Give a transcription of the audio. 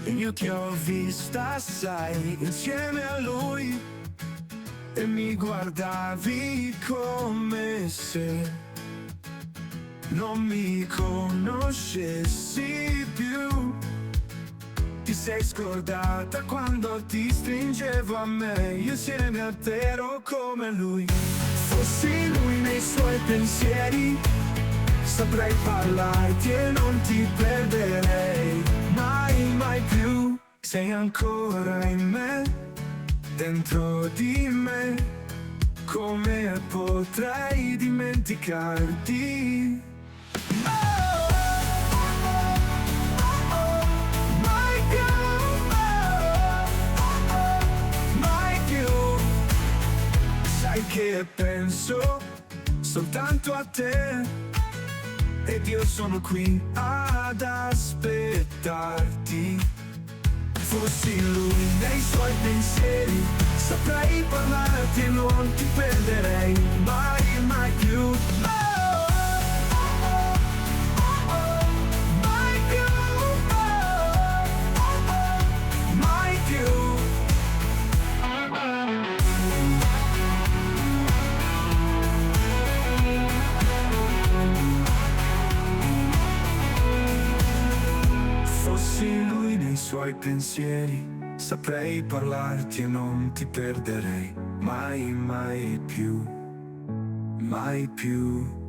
Io ti ho vista, sai, insieme a lui, e mi guardavi come se non mi conoscessi più. Ti sei scordata quando ti stringevo a me, io insieme a te ero come lui. Fossi lui nei suoi pensieri, saprei parlarti e non ti perderei mai, mai più. Sei ancora in me, dentro di me, come potrei dimenticarti? Mai più, mai più. Sai che penso soltanto a te, ed io sono qui ad aspettarti. Fossi lui nei suoi pensieri, saprei parlarti e non ti perderei mai, mai più. Mai più, mai più. Fossi lui nei suoi pensieri, saprei parlarti e non ti perderei mai, mai più, mai più.